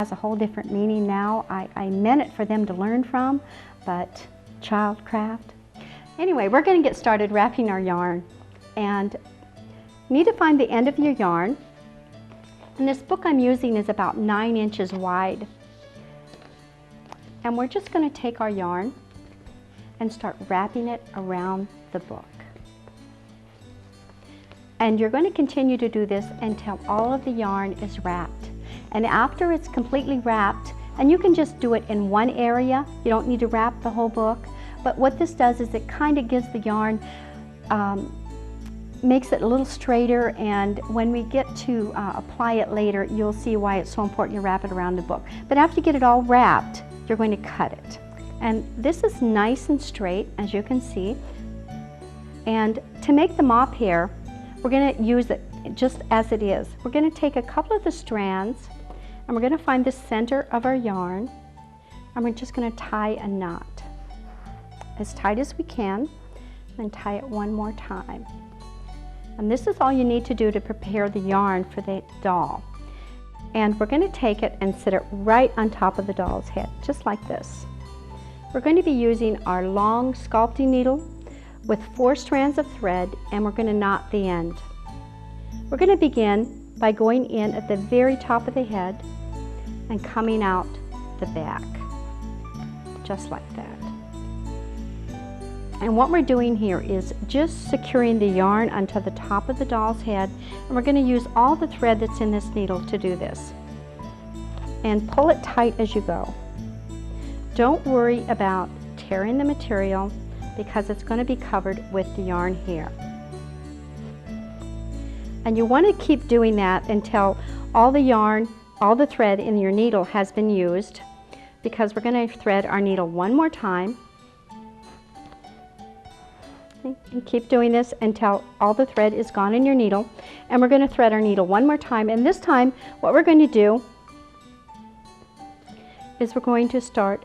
has a whole different meaning now. I meant it for them to learn from, but childcraft. Anyway, we're going to get started wrapping our yarn, and you need to find the end of your yarn. And this book I'm using is about 9 inches wide. And we're just going to take our yarn and start wrapping it around the book. And you're going to continue to do this until all of the yarn is wrapped. And after it's completely wrapped, and you can just do it in one area, you don't need to wrap the whole book, but what this does is it kind of gives the yarn, makes it a little straighter, and when we get to apply it later, you'll see why it's so important to wrap it around the book. But after you get it all wrapped, you're going to cut it. And this is nice and straight, as you can see. And to make the mop hair, we're going to use it just as it is. We're going to take a couple of the strands, and we're going to find the center of our yarn, and we're just going to tie a knot as tight as we can, and tie it one more time. And this is all you need to do to prepare the yarn for the doll. And we're going to take it and sit it right on top of the doll's head, just like this. We're going to be using our long sculpting needle with 4 strands of thread, and we're going to knot the end. We're going to begin by going in at the very top of the head and coming out the back, just like that. And what we're doing here is just securing the yarn onto the top of the doll's head, and we're going to use all the thread that's in this needle to do this. And pull it tight as you go. Don't worry about tearing the material because it's going to be covered with the yarn here. And you want to keep doing that until all the yarn, all the thread in your needle has been used, because we're going to thread our needle one more time. And keep doing this until all the thread is gone in your needle. And we're going to thread our needle one more time. And this time, what we're going to do is we're going to start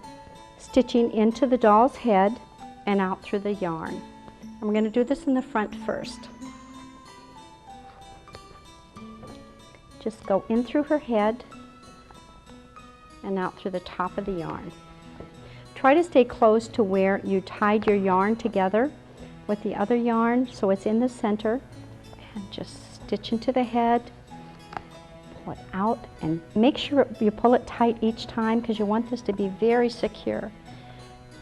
stitching into the doll's head and out through the yarn. And we're going to do this in the front first. Just go in through her head and out through the top of the yarn. Try to stay close to where you tied your yarn together with the other yarn so it's in the center, and just stitch into the head, pull it out, and make sure you pull it tight each time because you want this to be very secure.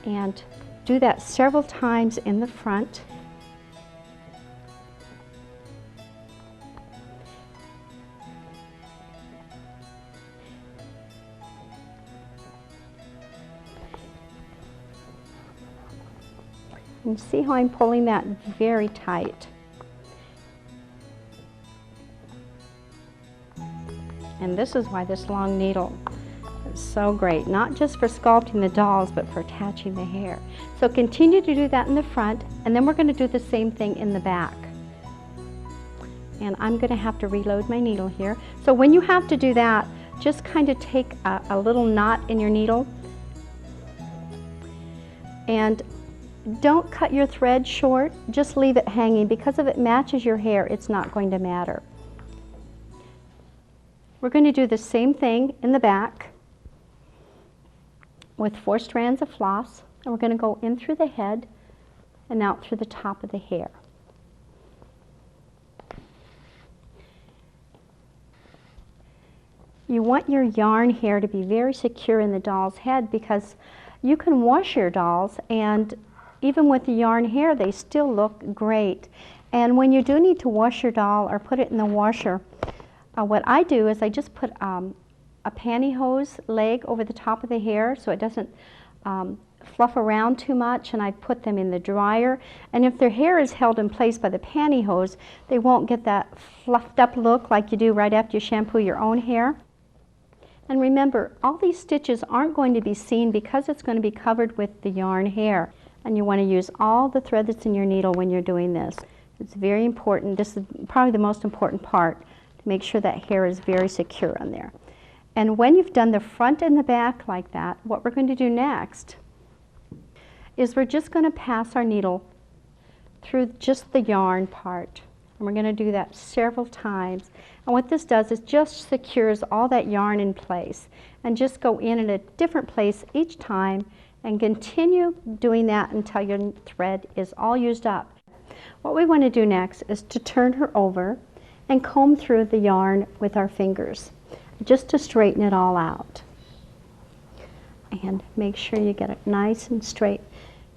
And do that several times in the front. And see how I'm pulling that very tight. And this is why this long needle is so great, not just for sculpting the dolls, but for attaching the hair. So continue to do that in the front, and then we're going to do the same thing in the back. And I'm going to have to reload my needle here. So when you have to do that, just kind of take a little knot in your needle, and don't cut your thread short, just leave it hanging, because if it matches your hair, it's not going to matter. We're going to do the same thing in the back with 4 strands of floss, and we're going to go in through the head and out through the top of the hair. You want your yarn hair to be very secure in the doll's head, because you can wash your dolls, and even with the yarn hair, they still look great. And when you do need to wash your doll or put it in the washer, what I do is I just put a pantyhose leg over the top of the hair so it doesn't fluff around too much, and I put them in the dryer. And if their hair is held in place by the pantyhose, they won't get that fluffed up look like you do right after you shampoo your own hair. And remember, all these stitches aren't going to be seen because it's going to be covered with the yarn hair. And you want to use all the thread that's in your needle when you're doing this. It's very important. This is probably the most important part, to make sure that hair is very secure on there. And when you've done the front and the back like that, what we're going to do next is we're just going to pass our needle through just the yarn part. And we're going to do that several times. And what this does is just secures all that yarn in place, and just go in a different place each time and continue doing that until your thread is all used up. What we want to do next is to turn her over and comb through the yarn with our fingers, just to straighten it all out. And make sure you get it nice and straight,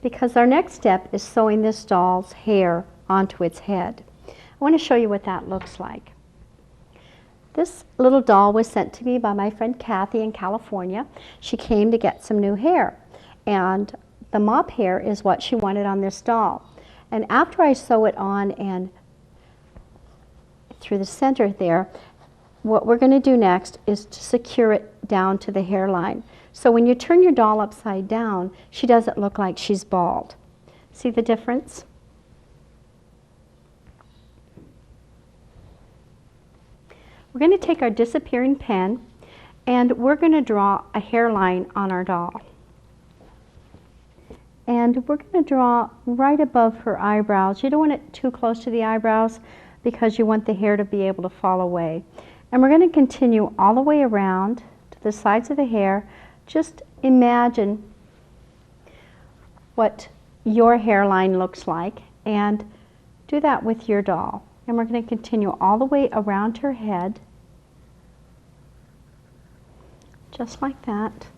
because our next step is sewing this doll's hair onto its head. I want to show you what that looks like. This little doll was sent to me by my friend Kathy in California. She came to get some new hair, and the mop hair is what she wanted on this doll. And after I sew it on and through the center there, what we're going to do next is to secure it down to the hairline. So when you turn your doll upside down, she doesn't look like she's bald. See the difference? We're going to take our disappearing pen and we're going to draw a hairline on our doll. And we're going to draw right above her eyebrows. You don't want it too close to the eyebrows because you want the hair to be able to fall away. And we're going to continue all the way around to the sides of the hair. Just imagine what your hairline looks like and do that with your doll. And we're going to continue all the way around her head, just like that.